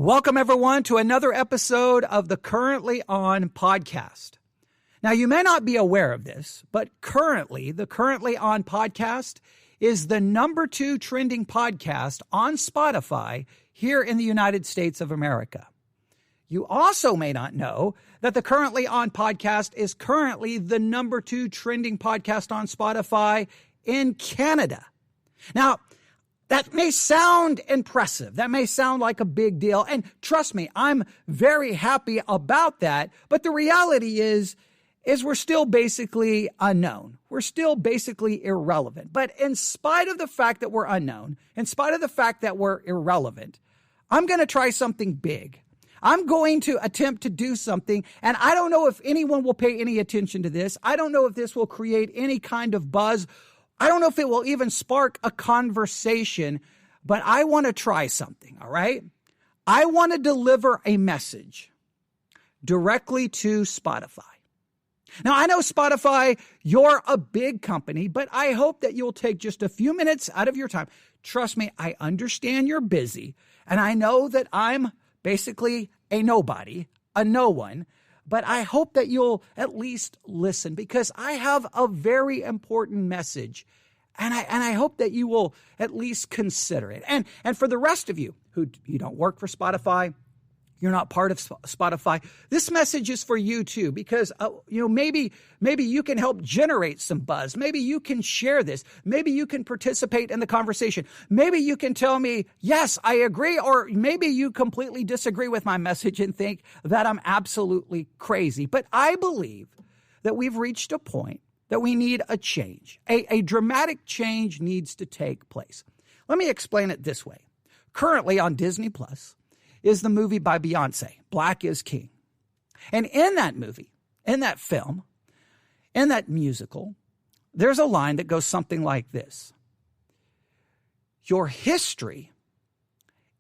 Welcome, everyone, to another episode of the Currently On podcast. Now, you may not be aware of this, but currently, the Currently On podcast is the number 2 trending podcast on Spotify here in the United States of America. You also may not know that the Currently On podcast is currently the number 2 trending podcast on Spotify in Canada. Now, that may sound impressive. That may sound like a big deal. And trust me, I'm very happy about that. But the reality is we're still basically unknown. We're still basically irrelevant. But in spite of the fact that we're unknown, in spite of the fact that we're irrelevant, I'm going to try something big. I'm going to attempt to do something, and I don't know if anyone will pay any attention to this. I don't know if this will create any kind of buzz. I don't know if it will even spark a conversation, but I want to try something, all right? I want to deliver a message directly to Spotify. Now, I know Spotify, you're a big company, but I hope that you'll take just a few minutes out of your time. Trust me, I understand you're busy, and I know that I'm basically a nobody, a no one, but I hope that you'll at least listen because I have a very important message, and I hope that you will at least consider it. And for the rest of you who you don't work for Spotify, you're not part of Spotify, this message is for you too, because maybe you can help generate some buzz. Maybe you can share this. Maybe you can participate in the conversation. Maybe you can tell me, yes, I agree, or maybe you completely disagree with my message and think that I'm absolutely crazy. But I believe that we've reached a point that we need a change. A dramatic change needs to take place. Let me explain it this way. Currently on Disney Plus is the movie by Beyonce, Black is King. And in that movie, in that film, in that musical, there's a line that goes something like this. Your history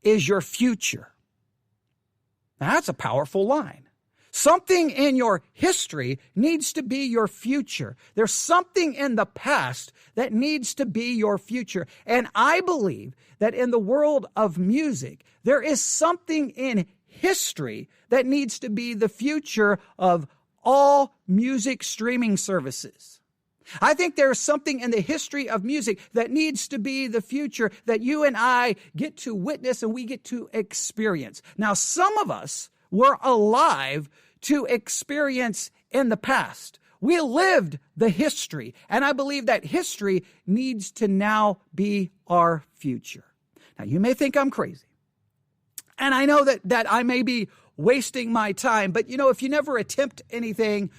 is your future. Now, that's a powerful line. Something in your history needs to be your future. There's something in the past that needs to be your future. And I believe that in the world of music, there is something in history that needs to be the future of all music streaming services. I think there's something in the history of music that needs to be the future that you and I get to witness and we get to experience. Now, some of us were alive to experience in the past. We lived the history, and I believe that history needs to now be our future. Now, you may think I'm crazy, and I know that I may be wasting my time, but if you never attempt anything,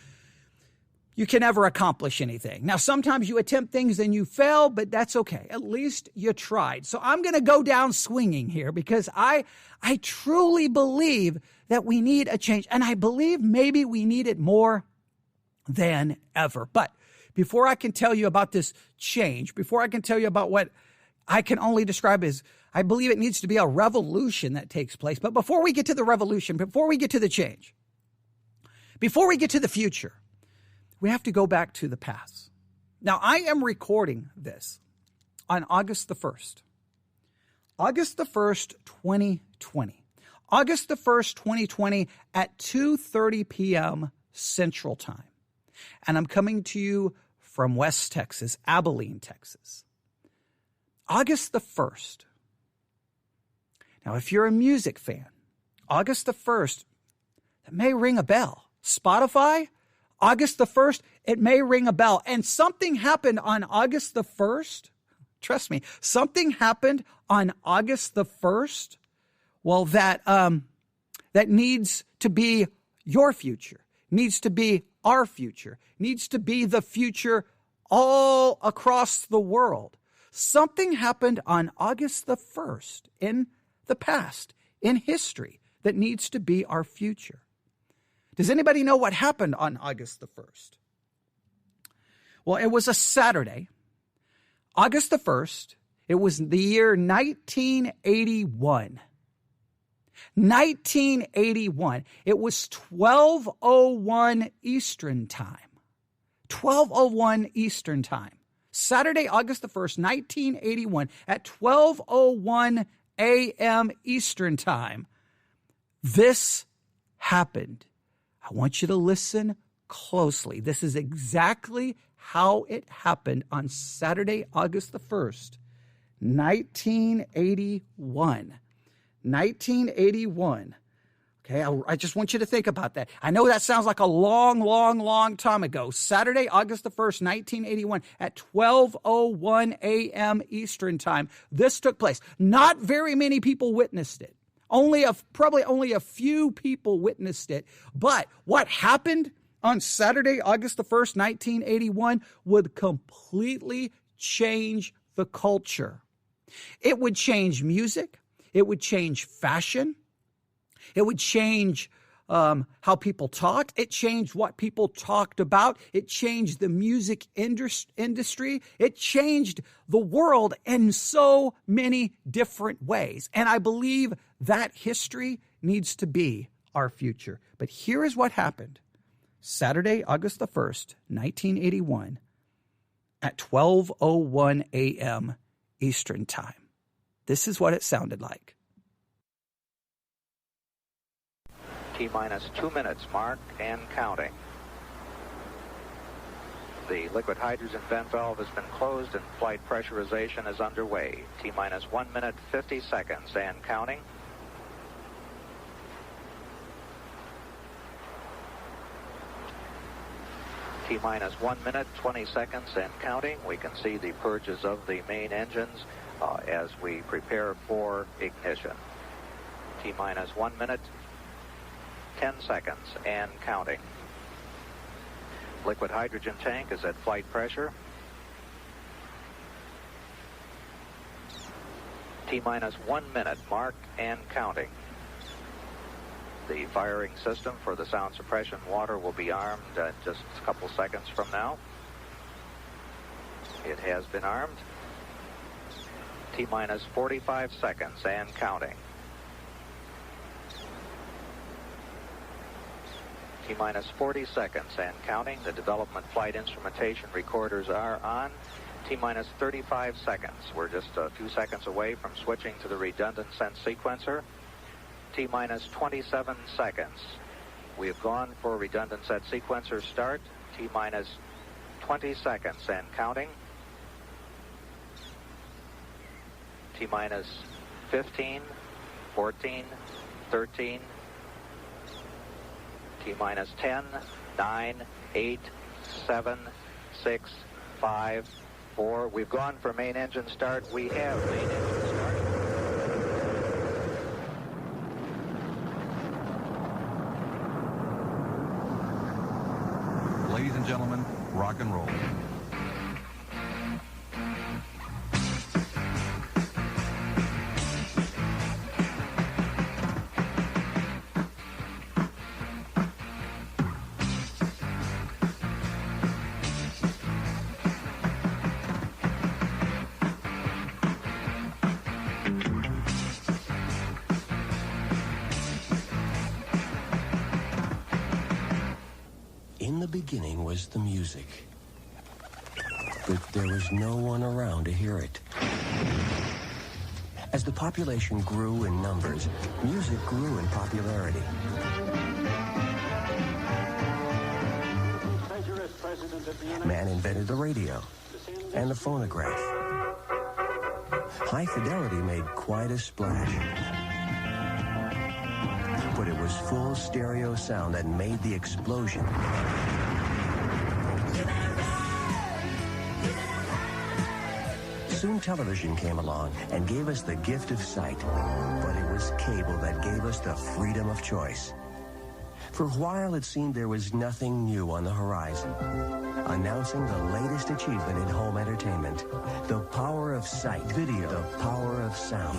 you can never accomplish anything. Now, sometimes you attempt things and you fail, but that's okay. At least you tried. So I'm going to go down swinging here because I truly believe that we need a change. And I believe maybe we need it more than ever. But before I can tell you about this change, before I can tell you about what I can only describe as, I believe it needs to be a revolution that takes place. But before we get to the revolution, before we get to the change, before we get to the future, we have to go back to the past. Now, I am recording this on August the 1st. August the 1st, 2020. August the 1st, 2020 at 2:30 p.m. Central Time. And I'm coming to you from West Texas, Abilene, Texas. August the 1st. Now, if you're a music fan, August the 1st, that may ring a bell. Spotify, August the 1st, it may ring a bell. And something happened on August the 1st. Trust me, something happened on August the 1st. Well, that needs to be your future, needs to be our future, needs to be the future all across the world. Something happened on August the 1st in the past, in history, that needs to be our future. Does anybody know what happened on August the 1st? Well, it was a Saturday, August the 1st. It was the year 1981. 1981. It was 12:01 Eastern Time. 12:01 Eastern Time. Saturday, August the 1st, 1981 at 12:01 a.m. Eastern Time. This happened. I want you to listen closely. This is exactly how it happened on Saturday, August the 1st, 1981. 1981. Okay, I just want you to think about that. I know that sounds like a long, long, long time ago. Saturday, August the 1st, 1981, at 12:01 a.m. Eastern Time, this took place. Not very many people witnessed it. Probably only a few people witnessed it. But what happened on Saturday, August the 1st, 1981, would completely change the culture. It would change music. It would change fashion. It would change how people talked. It changed what people talked about. It changed the music industry. It changed the world in so many different ways. And I believe that history needs to be our future. But here is what happened. Saturday, August the 1st, 1981, at 12:01 a.m. Eastern Time. This is what it sounded like. T-minus 2 minutes marked and counting. The liquid hydrogen vent valve has been closed and flight pressurization is underway. T-minus 1 minute 50 seconds and counting. T-minus 1 minute 20 seconds and counting. We can see the purges of the main engines as we prepare for ignition. T-minus 1 minute 10 seconds and counting. Liquid hydrogen tank is at flight pressure. T-minus 1 minute marked and counting. The firing system for the sound suppression water will be armed just a couple seconds from now. It has been armed. T-minus 45 seconds and counting. T-minus 40 seconds and counting. The development flight instrumentation recorders are on. T-minus 35 seconds. We're just a few seconds away from switching to the redundant sense sequencer. T-minus 27 seconds. We have gone for redundant set sequencer start. T-minus 20 seconds and counting. T-minus 15, 14, 13, T-minus 10, 9, 8, 7, 6, 5, 4. We've gone for main engine start. We have main engine start. Ladies and gentlemen, rock and roll. In the beginning was the music, but there was no one around to hear it. As the population grew in numbers, music grew in popularity. Man invented the radio and the phonograph. High fidelity made quite a splash. But it was full stereo sound that made the explosion. Soon television came along and gave us the gift of sight, but it was cable that gave us the freedom of choice. For a while, it seemed there was nothing new on the horizon. Announcing the latest achievement in home entertainment, the power of sight, video, the power of sound,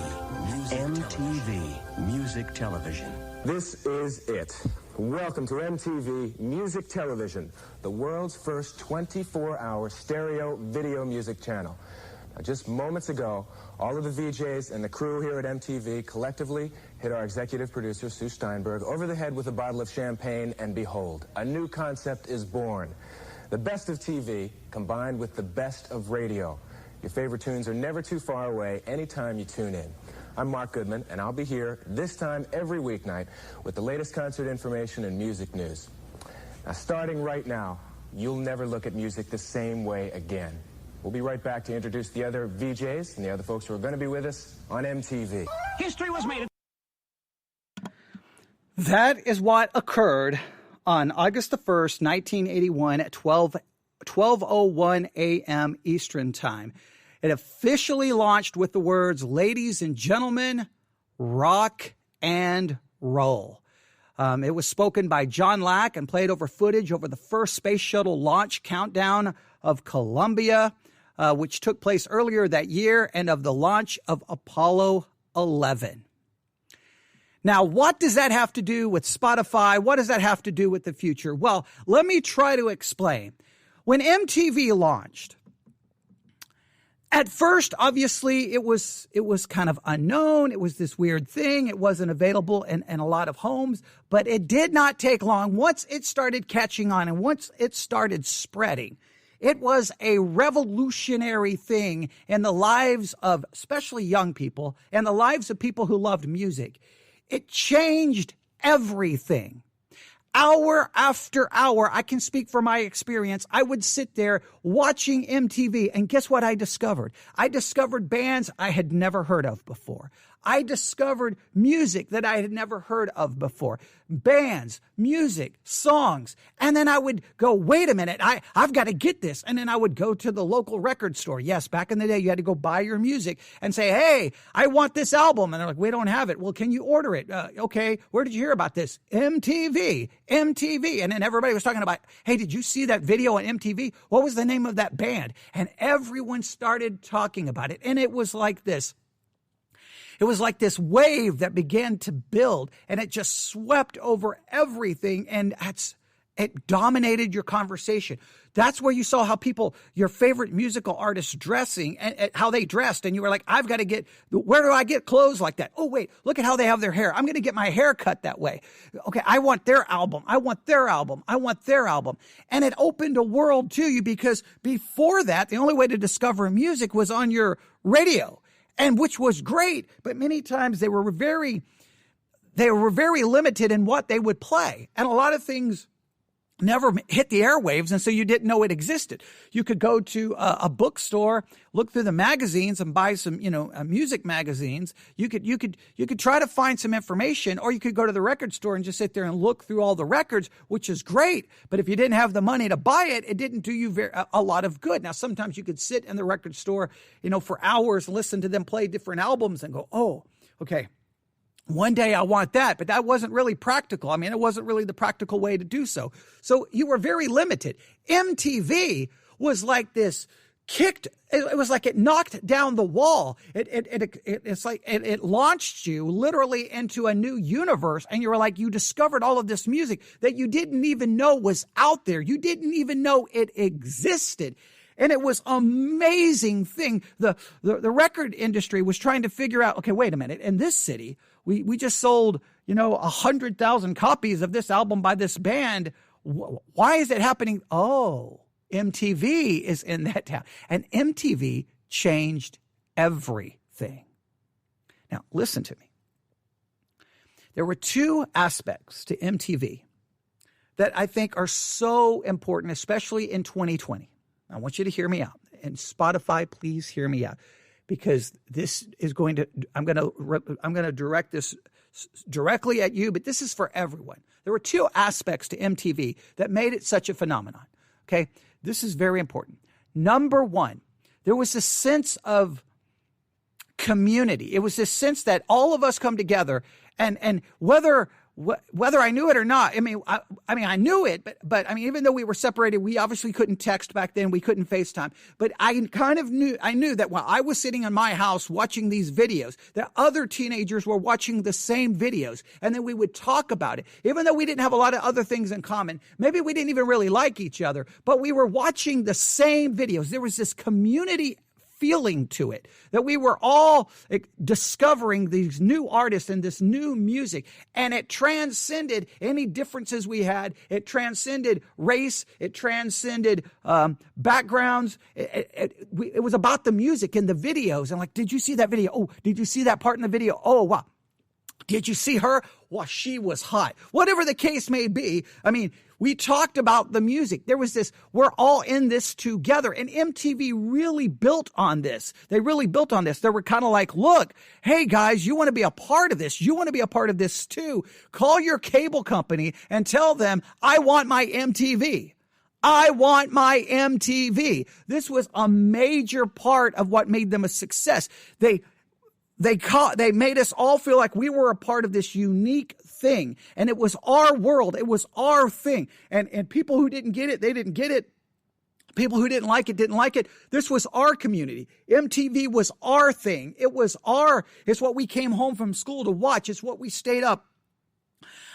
MTV Music Television. This is it. Welcome to MTV Music Television, the world's first 24-hour stereo video music channel. Now, just moments ago, all of the VJs and the crew here at MTV collectively hit our executive producer, Sue Steinberg, over the head with a bottle of champagne, and behold, a new concept is born. The best of TV combined with the best of radio. Your favorite tunes are never too far away anytime you tune in. I'm Mark Goodman, and I'll be here this time every weeknight with the latest concert information and music news. Now, starting right now, you'll never look at music the same way again. We'll be right back to introduce the other VJs and the other folks who are going to be with us on MTV. History was made. That is what occurred on August the 1st, 1981 at 12:01 a.m. Eastern Time. It officially launched with the words, "Ladies and gentlemen, rock and roll." It was spoken by John Lack and played over footage over the first space shuttle launch countdown of Columbia, which took place earlier that year, and of the launch of Apollo 11. Now, what does that have to do with Spotify? What does that have to do with the future? Well, let me try to explain. When MTV launched, at first, obviously, it was kind of unknown. It was this weird thing. It wasn't available in a lot of homes, but it did not take long. Once it started catching on and once it started spreading, it was a revolutionary thing in the lives of especially young people and the lives of people who loved music. It changed everything. Hour after hour, I can speak from my experience, I would sit there watching MTV, and guess what I discovered? I discovered bands I had never heard of before. I discovered music that I had never heard of before. Bands, music, songs. And then I would go, wait a minute, I've got to get this. And then I would go to the local record store. Yes, back in the day, you had to go buy your music and say, hey, I want this album. And they're like, we don't have it. Well, can you order it? Okay, where did you hear about this? MTV. And then everybody was talking about, hey, did you see that video on MTV? What was the name of that band? And everyone started talking about it. And it was like this. It was like this wave that began to build, and it just swept over everything, and it dominated your conversation. That's where you saw how people, your favorite musical artists dressing, and how they dressed, and you were like, I've got to get, where do I get clothes like that? Oh, wait, look at how they have their hair. I'm going to get my hair cut that way. Okay, I want their album. I want their album. I want their album. And it opened a world to you, because before that, the only way to discover music was on your radio. And which was great, but many times they were very limited in what they would play. And a lot of things never hit the airwaves, and so you didn't know it existed. You could go to a bookstore, look through the magazines and buy some, music magazines. You could try to find some information, or you could go to the record store and just sit there and look through all the records, which is great. But if you didn't have the money to buy it, it didn't do you a lot of good. Now, sometimes you could sit in the record store, for hours and listen to them play different albums and go, oh, okay, one day I want that, but that wasn't really practical. I mean, it wasn't really the practical way to do so. So you were very limited. MTV was like this it was like it knocked down the wall. It's like it launched you literally into a new universe, and you were like, you discovered all of this music that you didn't even know was out there. You didn't even know it existed. And it was an amazing thing. The record industry was trying to figure out, okay, wait a minute. In this city, we just sold, 100,000 copies of this album by this band. Why is it happening? Oh, MTV is in that town. And MTV changed everything. Now, listen to me. There were two aspects to MTV that I think are so important, especially in 2020. I want you to hear me out. And Spotify, please hear me out, because this is I'm going to direct this directly at you, but this is for everyone. There were two aspects to MTV that made it such a phenomenon. Okay? This is very important. Number one, there was a sense of community. It was this sense that all of us come together, and whether I knew it or not, I knew it, but even though we were separated, we obviously couldn't text back then. We couldn't FaceTime, but I knew that while I was sitting in my house watching these videos, that other teenagers were watching the same videos, and then we would talk about it. Even though we didn't have a lot of other things in common, maybe we didn't even really like each other, but we were watching the same videos. There was this community feeling to it, that we were all discovering these new artists and this new music, and it transcended any differences we had. It transcended race. It transcended backgrounds. It was about the music and the videos. And like, did you see that video? Oh, did you see that part in the video? Oh, wow. Did you see her? Well, she was hot. Whatever the case may be. I mean, we talked about the music. There was this, we're all in this together. And MTV really built on this. They really built on this. They were kind of like, look, hey guys, you want to be a part of this. You want to be a part of this too. Call your cable company and tell them, I want my MTV. I want my MTV. This was a major part of what made them a success. They made us all feel like we were a part of this unique thing. And it was our world. It was our thing. And people who didn't get it, they didn't get it. People who didn't like it, didn't like it. This was our community. MTV was our thing. It's what we came home from school to watch. It's what we stayed up.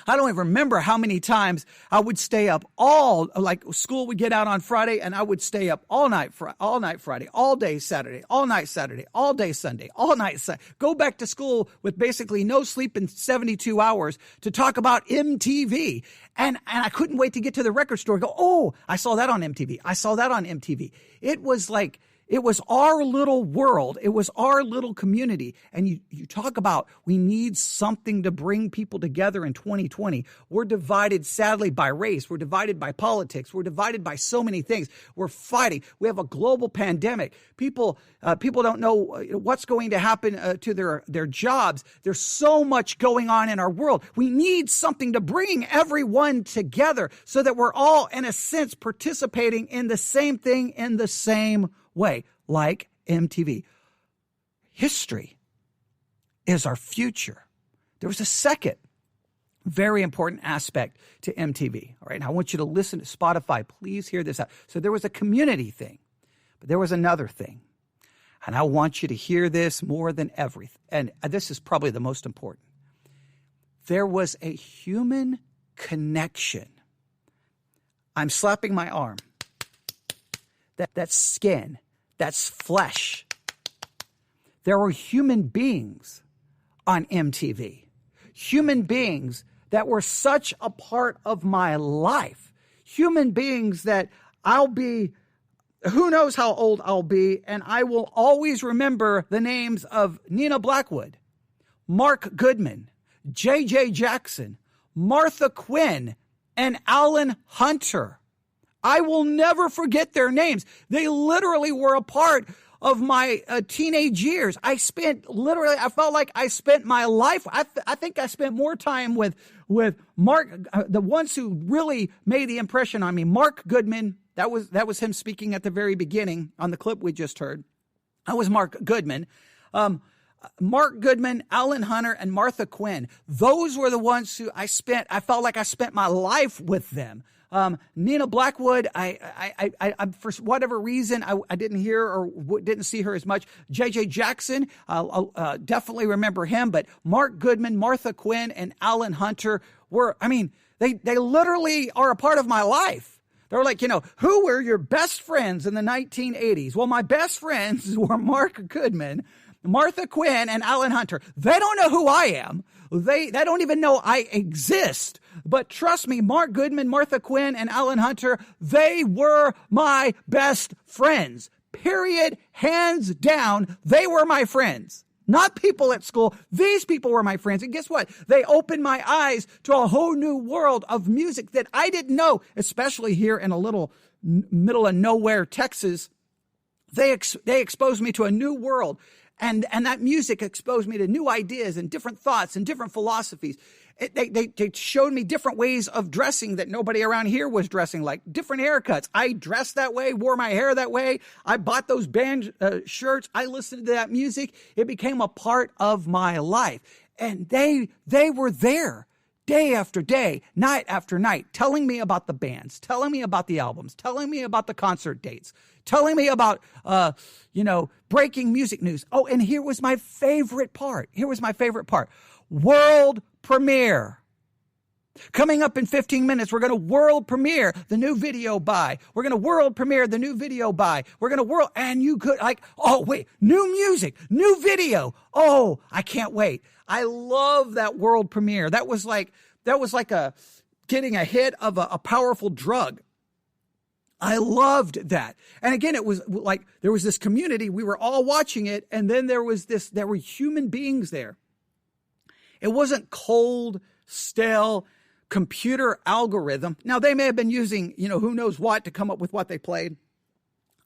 I don't even remember how many times I would stay up like school would get out on Friday, and I would stay up all night Friday, all day Saturday, all night Saturday, all day Sunday, all night Sunday. Go back to school with basically no sleep in 72 hours to talk about MTV. And I couldn't wait to get to the record store and go, oh, I saw that on MTV. I saw that on MTV. It was like, it was our little world. It was our little community. And you talk about we need something to bring people together in 2020. We're divided, sadly, by race. We're divided by politics. We're divided by so many things. We're fighting. We have a global pandemic. People don't know what's going to happen to their jobs. There's so much going on in our world. We need something to bring everyone together so that we're all, in a sense, participating in the same thing in the same way, like MTV. History is our future. There was a second very important aspect to MTV. All right, now I want you to listen to Spotify. Please hear this out. So there was a community thing, but there was another thing. And I want you to hear this more than everything. And this is probably the most important. There was a human connection. I'm slapping my arm. That's skin. That's flesh. There were human beings on MTV. Human beings that were such a part of my life. Human beings that who knows how old I'll be, and I will always remember the names of Nina Blackwood, Mark Goodman, J.J. Jackson, Martha Quinn, and Alan Hunter. I will never forget their names. They literally were a part of my teenage years. I felt like I spent my life. I think I spent more time with Mark, the ones who really made the impression on me. Mark Goodman, that was him speaking at the very beginning on the clip we just heard. That was Mark Goodman. Mark Goodman, Alan Hunter, and Martha Quinn. Those were the ones who I felt like I spent my life with them. Nina Blackwood, I for whatever reason, I didn't hear or didn't see her as much. J.J. Jackson, I'll definitely remember him, but Mark Goodman, Martha Quinn, and Alan Hunter they literally are a part of my life. They're like, who were your best friends in the 1980s? Well, my best friends were Mark Goodman, Martha Quinn, and Alan Hunter. They don't know who I am. They don't even know I exist. But trust me, Mark Goodman, Martha Quinn, and Alan Hunter, they were my best friends. Period. Hands down, they were my friends. Not people at school. These people were my friends. And guess what? They opened my eyes to a whole new world of music that I didn't know, especially here in a little middle of nowhere, Texas. They exposed me to a new world. And that music exposed me to new ideas and different thoughts and different philosophies. They showed me different ways of dressing that nobody around here was dressing, like different haircuts. I dressed that way, wore my hair that way. I bought those band shirts. I listened to that music. It became a part of my life. And they were there day after day, night after night, telling me about the bands, telling me about the albums, telling me about the concert dates, telling me about, breaking music news. Oh, and here was my favorite part. World premiere. Coming up in 15 minutes, we're going to world premiere the new video by. We're going to world premiere the new video by. We're going to and you could new music, new video. Oh, I can't wait. I love that world premiere. That was like getting a hit of a powerful drug. I loved that. And again, it was like there was this community. We were all watching it. And then there were human beings there. It wasn't cold, stale computer algorithm. Now, they may have been using, who knows what to come up with what they played.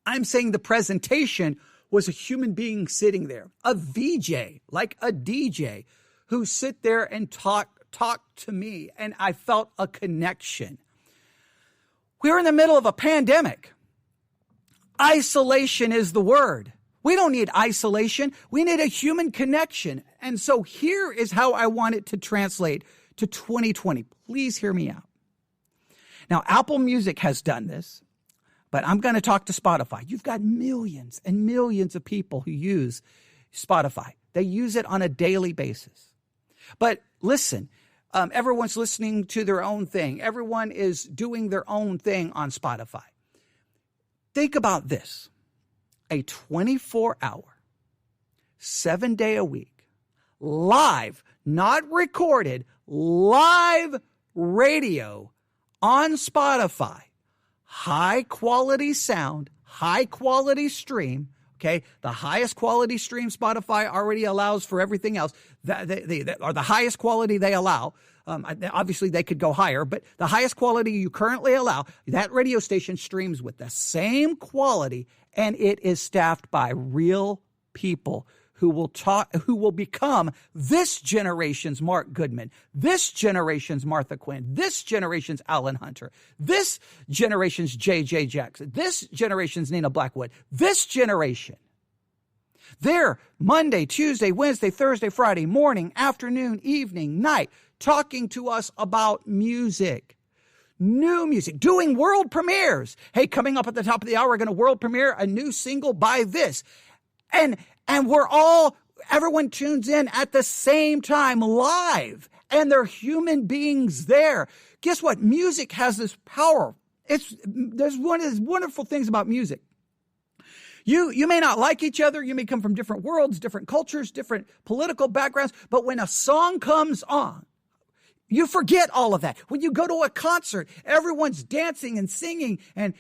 I'm saying the presentation was a human being sitting there, a VJ, like a DJ, who sit there and talk to me. And I felt a connection. We're in the middle of a pandemic. Isolation is the word. We don't need isolation. We need a human connection. And so here is how I want it to translate to 2020. Please hear me out. Now, Apple Music has done this, but I'm going to talk to Spotify. You've got millions and millions of people who use Spotify. They use it on a daily basis. But listen, everyone's listening to their own thing. Everyone is doing their own thing on Spotify. Think about this. A 24-hour, 7-day-a-week, live, not recorded, live radio on Spotify. High quality sound, high quality stream. Okay, the highest quality stream Spotify already allows for everything else. They are the highest quality they allow. Obviously, they could go higher, but the highest quality you currently allow, that radio station streams with the same quality, and it is staffed by real people who will become this generation's Mark Goodman, this generation's Martha Quinn, this generation's Alan Hunter, this generation's J.J. Jackson, this generation's Nina Blackwood, this generation. They're Monday, Tuesday, Wednesday, Thursday, Friday, morning, afternoon, evening, night, talking to us about music. New music, doing world premieres. Hey, coming up at the top of the hour, we're going to world premiere a new single by this. And everyone tunes in at the same time live, and they're human beings there. Guess what? Music has this power. There's one of these wonderful things about music. You may not like each other. You may come from different worlds, different cultures, different political backgrounds. But when a song comes on, you forget all of that. When you go to a concert, everyone's dancing and singing and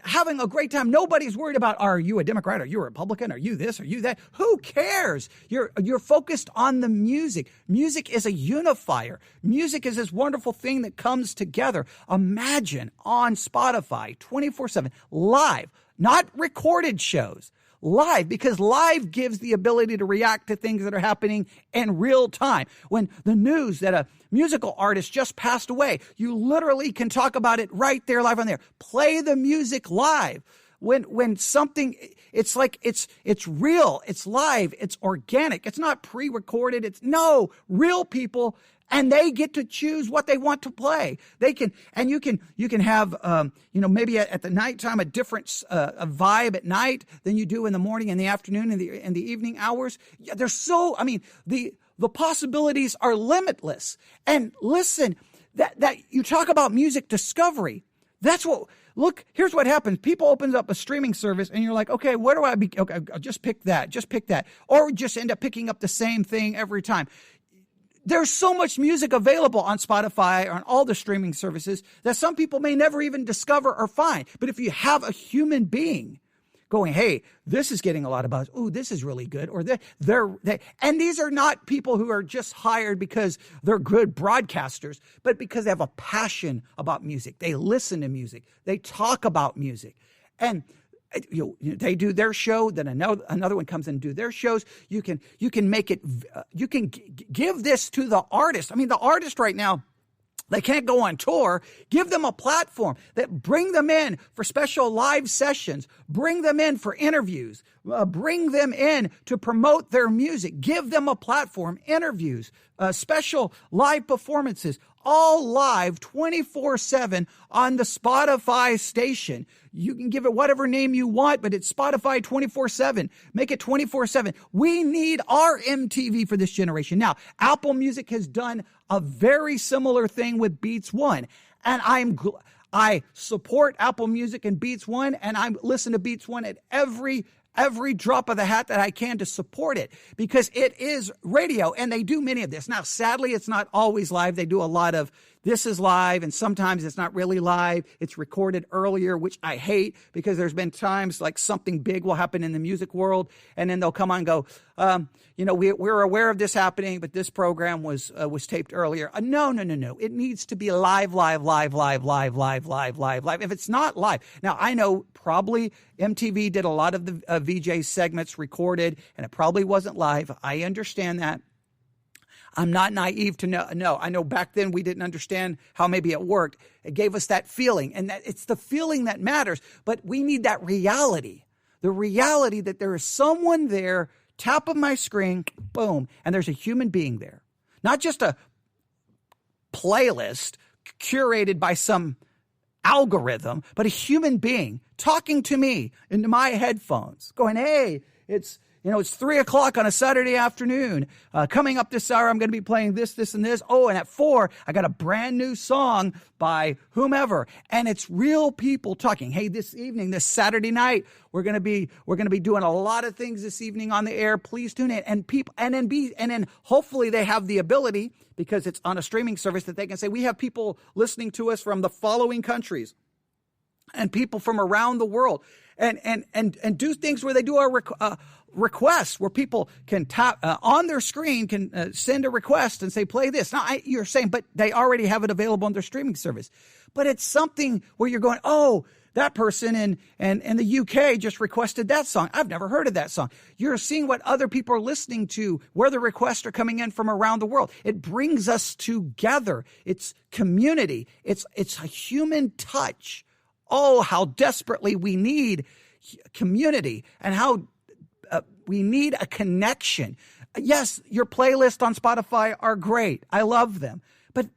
having a great time. Nobody's worried about, are you a Democrat? Are you a Republican? Are you this? Are you that? Who cares? You're focused on the music. Music is a unifier. Music is this wonderful thing that comes together. Imagine on Spotify 24/7, live, not recorded shows. Live, because live gives the ability to react to things that are happening in real time. When the news that a musical artist just passed away, you literally can talk about it right there, live on there. Play the music live. When something, it's like, it's real, it's live, it's organic, it's not pre-recorded, real people. And they get to choose what they want to play. You can have, maybe at the nighttime, a different a vibe at night than you do in the morning and the afternoon and the evening hours. Yeah, the possibilities are limitless. And listen, that you talk about music discovery. Here's what happens. People opens up a streaming service and you're like, okay, where do I be? Okay, I'll just pick that. Or just end up picking up the same thing every time. There's so much music available on Spotify or on all the streaming services that some people may never even discover or find. But if you have a human being going, hey, this is getting a lot of buzz. Ooh, this is really good. Or and these are not people who are just hired because they're good broadcasters, but because they have a passion about music. They listen to music. They talk about music. And they do their show, then another one comes in and do their shows. You can make it, you can give this to the artist. I mean, the artist right now, they can't go on tour. Give them a platform that bring them in for special live sessions, bring them in for interviews, bring them in to promote their music, give them a platform, interviews, special live performances, all live 24/7 on the Spotify station. You can give it whatever name you want, but it's Spotify 24/7. Make it 24/7. We need our MTV for this generation. Now, Apple Music has done a very similar thing with Beats One, and I support Apple Music and Beats One, and I listen to Beats One at every drop of the hat that I can to support it, because it is radio and they do many of this. Now, sadly, it's not always live. They do a lot of this is live, and sometimes it's not really live. It's recorded earlier, which I hate, because there's been times like something big will happen in the music world, and then they'll come on and go, we're aware of this happening, but this program was taped earlier. No. It needs to be live. If it's not live, now I know probably MTV did a lot of the VJ segments recorded, and it probably wasn't live. I understand that. I'm not naive to know. No, I know back then we didn't understand how maybe it worked. It gave us that feeling, and that it's the feeling that matters. But we need that reality, the reality that there is someone there, tap of my screen, boom, and there's a human being there. Not just a playlist curated by some algorithm, but a human being talking to me into my headphones, going, hey, it's 3:00 on a Saturday afternoon. Coming up this hour, I'm going to be playing this, and this. Oh, and at 4, I got a brand new song by whomever. And it's real people talking. Hey, this evening, this Saturday night, we're going to be doing a lot of things this evening on the air. Please tune in. And then hopefully they have the ability, because it's on a streaming service, that they can say, we have people listening to us from the following countries and people from around the world, and do things where they do our requests, where people can tap on their screen, can send a request and say, play this. Now, you're saying, but they already have it available on their streaming service. But it's something where you're going, oh, that person in the UK just requested that song. I've never heard of that song. You're seeing what other people are listening to, where the requests are coming in from around the world. It brings us together. It's community. It's a human touch. Oh, how desperately we need community, and how we need a connection. Yes, your playlists on Spotify are great. I love them. But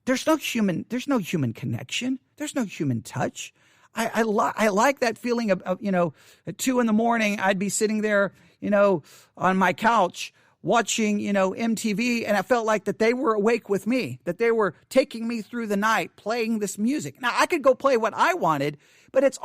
there's no human connection. There's no human touch. I like that feeling of at 2 a.m, I'd be sitting there, on my couch watching, MTV, and I felt like that they were awake with me, that they were taking me through the night playing this music. Now, I could go play what I wanted, but that's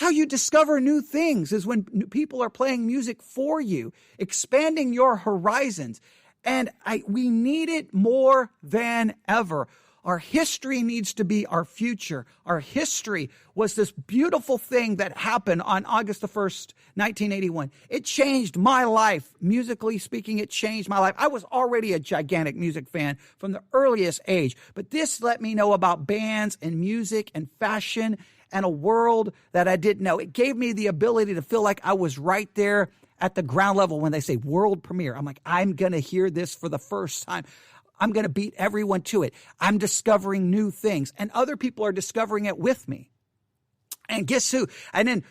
how you discover new things, is when people are playing music for you, expanding your horizons. And we need it more than ever. Our history needs to be our future. Our history was this beautiful thing that happened on August the 1st, 1981. It changed my life. Musically speaking, it changed my life. I was already a gigantic music fan from the earliest age, but this let me know about bands and music and fashion and a world that I didn't know. It gave me the ability to feel like I was right there at the ground level when they say world premiere. I'm like, I'm going to hear this for the first time. I'm going to beat everyone to it. I'm discovering new things, and other people are discovering it with me. And guess who? And then,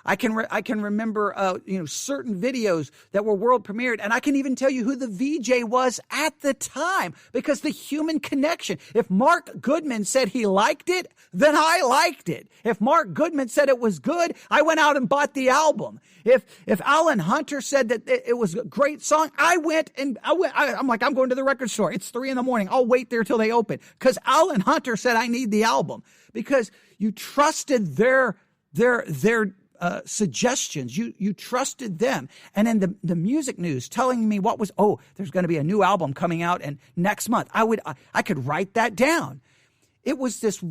I can remember, certain videos that were world premiered, and I can even tell you who the VJ was at the time, because the human connection. If Mark Goodman said he liked it, then I liked it. If Mark Goodman said it was good, I went out and bought the album. If Alan Hunter said that it was a great song, I'm like, I'm going to the record store. It's 3 a.m. I'll wait there till they open, because Alan Hunter said I need the album, because you trusted their suggestions. You trusted them. And then the music news telling me there's going to be a new album coming out and next month. I could write that down. It was this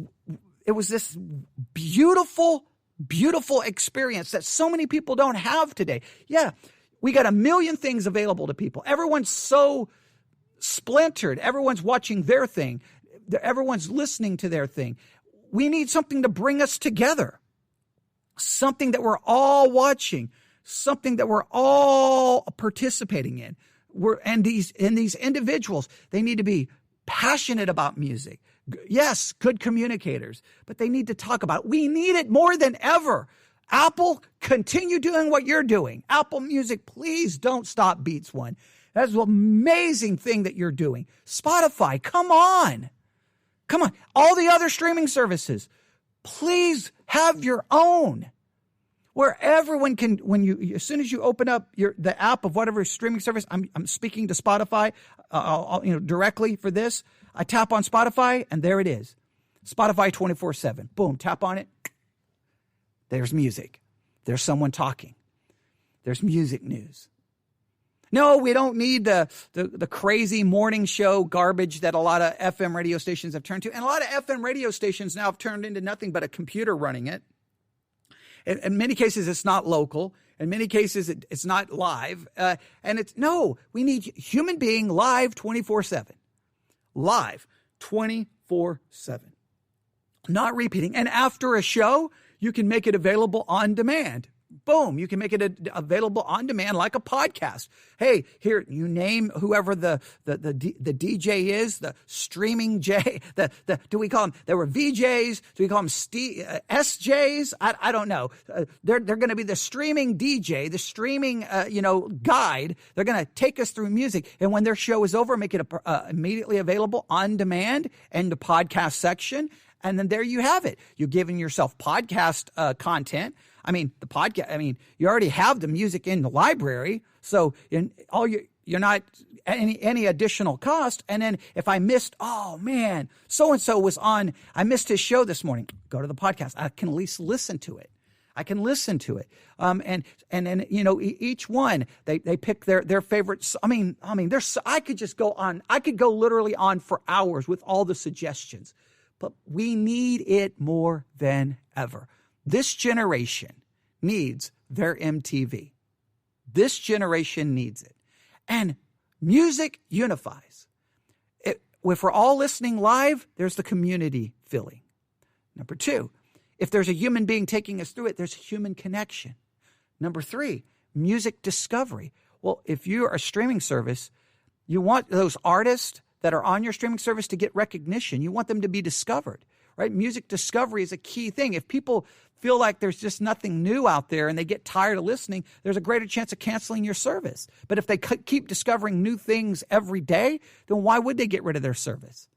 beautiful, beautiful experience that so many people don't have today. Yeah, we got a million things available to people. Everyone's so splintered. Everyone's watching their thing. Everyone's listening to their thing. We need something to bring us together. Something that we're all watching, something that we're all participating in. These individuals, they need to be passionate about music. Yes, good communicators, but they need to talk about it. We need it more than ever. Apple, continue doing what you're doing. Apple Music, please don't stop Beats One. That's an amazing thing that you're doing. Spotify, come on. Come on. All the other streaming services, please have your own. Where everyone can, as soon as you open up the app of whatever streaming service, I'm speaking to Spotify, directly for this. I tap on Spotify and there it is. Spotify 24/7. Boom, tap on it. There's music. There's someone talking. There's music news. No, we don't need the crazy morning show garbage that a lot of FM radio stations have turned to. And a lot of FM radio stations now have turned into nothing but a computer running it. In many cases, it's not local. In many cases, it's not live. We need human being live 24/7. Live 24/7. Not repeating. And after a show, you can make it available on demand. Boom, you can make it available on demand like a podcast. Hey, here, you name whoever the DJ is, the streaming J, do we call them, there were VJs, do we call them SJs? I don't know. They're going to be the streaming DJ, the streaming, guide. They're going to take us through music. And when their show is over, make it immediately available on demand in the podcast section. And then there you have it. You're giving yourself podcast content. The podcast, you already have the music in the library. So you're not any additional cost. And then if I missed, oh man, so-and-so was on, I missed his show this morning. Go to the podcast. I can at least listen to it. And then, each one, they pick their favorites. I could just go on. I could go literally on for hours with all the suggestions, but we need it more than ever. This generation needs their MTV. This generation needs it. And music unifies. If we're all listening live, there's the community feeling. Number two, if there's a human being taking us through it, there's human connection. Number three, music discovery. Well, if you're a streaming service, you want those artists that are on your streaming service to get recognition. You want them to be discovered. Right? Music discovery is a key thing. If people feel like there's just nothing new out there and they get tired of listening, there's a greater chance of canceling your service. But if they keep discovering new things every day, then why would they get rid of their service?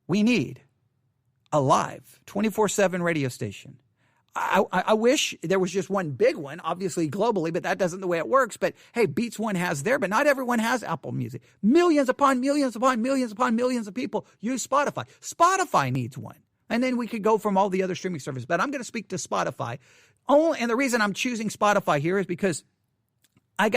We need a live 24/7 radio station. I wish there was just one big one, obviously globally, but that doesn't the way it works. But hey, Beats One has there, but not everyone has Apple Music. Millions upon millions upon millions upon millions of people use Spotify. Spotify needs one. And then we could go from all the other streaming services. But I'm going to speak to Spotify. And the reason I'm choosing Spotify here is because I'm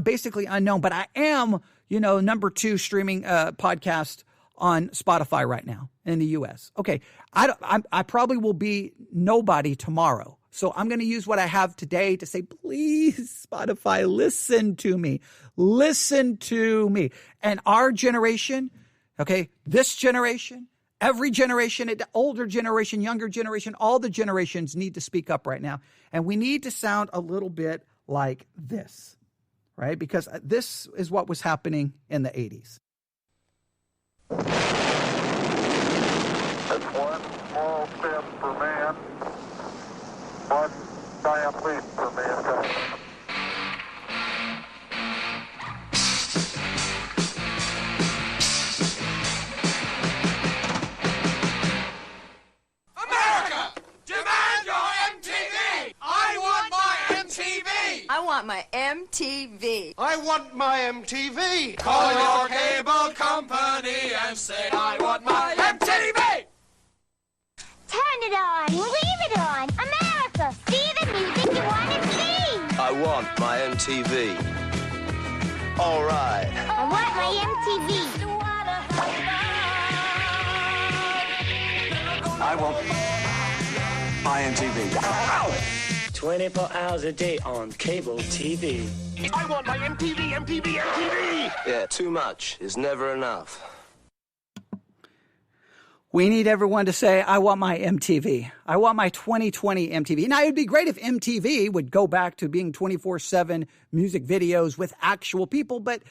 basically unknown, but I am, number 2 streaming podcast on Spotify right now in the U.S. Okay, I probably will be nobody tomorrow. So I'm going to use what I have today to say, please, Spotify, listen to me. Listen to me. And our generation, okay, this generation, every generation, older generation, younger generation, all the generations need to speak up right now. And we need to sound a little bit like this, right? Because this is what was happening in the 80s. It's one small step for man, one giant leap for mankind. America, demand your MTV! I want my MTV! I want my MTV. I want my MTV! Call your cable company and say, I want my MTV! Turn it on, leave it on. America, see the music you want to see. I want my MTV. All right. I want my MTV. I want my MTV. Ow! 24 hours a day on cable TV. I want my MTV, MTV, MTV! Yeah, too much is never enough. We need everyone to say, I want my MTV. I want my 2020 MTV. Now, it would be great if MTV would go back to being 24/7 music videos with actual people. But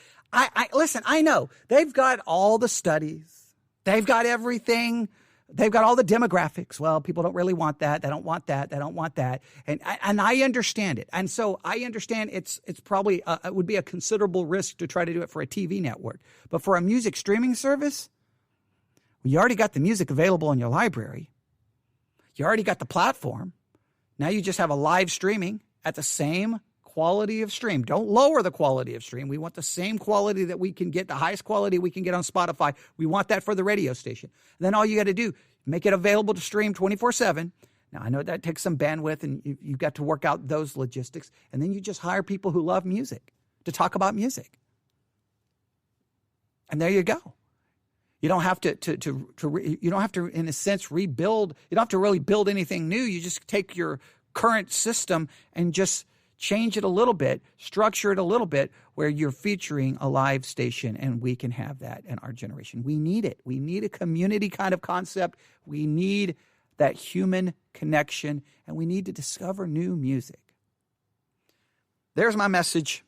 listen, I know they've got all the studies. They've got everything they've got all the demographics. Well, people don't really want that. They don't want that. They don't want that. And I understand it. And so I understand it's probably, it would be a considerable risk to try to do it for a TV network. But for a music streaming service, you already got the music available in your library. You already got the platform. Now you just have a live streaming at the same quality of stream. Don't lower the quality of stream. We want the same quality that we can get, the highest quality we can get on Spotify. We want that for the radio station. And then all you got to do, make it available to stream 24/7. Now, I know that takes some bandwidth, and you've got to work out those logistics. And then you just hire people who love music to talk about music. And there you go. You don't have to you don't have to, in a sense, rebuild. You don't have to really build anything new. You just take your current system and just change it a little bit, structure it a little bit, where you're featuring a live station, and we can have that in our generation. We need it. We need a community kind of concept. We need that human connection, and we need to discover new music. There's my message.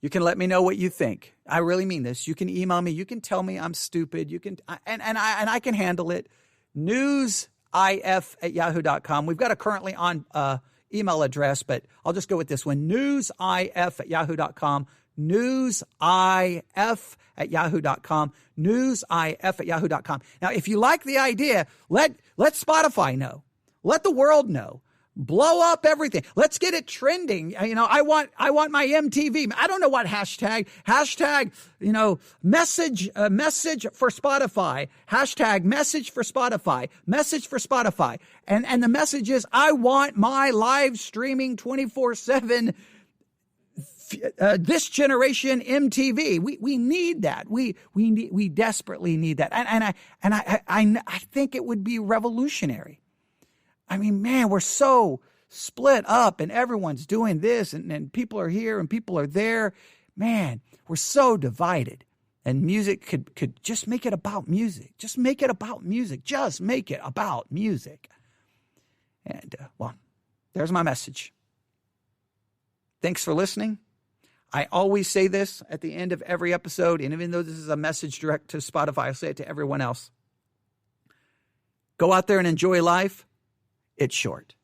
You can let me know what you think. I really mean this. You can email me. You can tell me I'm stupid. You can, and I can handle it. newsif@yahoo.com. We've got a currently on email address, but I'll just go with this one. newsif@yahoo.com. newsif@yahoo.com. newsif@yahoo.com. Now, if you like the idea, let Spotify know. Let the world know. Blow up everything. Let's get it trending. You know, I want my MTV. I don't know what hashtag, message for Spotify, hashtag message for Spotify. And the message is, I want my live streaming 24/7, this generation MTV. We need that. We desperately need that. And I think it would be revolutionary. I mean, man, we're so split up, and everyone's doing this, and people are here and people are there. Man, we're so divided. And music could just make it about music. Just make it about music. Just make it about music. And, well, there's my message. Thanks for listening. I always say this at the end of every episode, and even though this is a message direct to Spotify, I say it to everyone else. Go out there and enjoy life. It's short.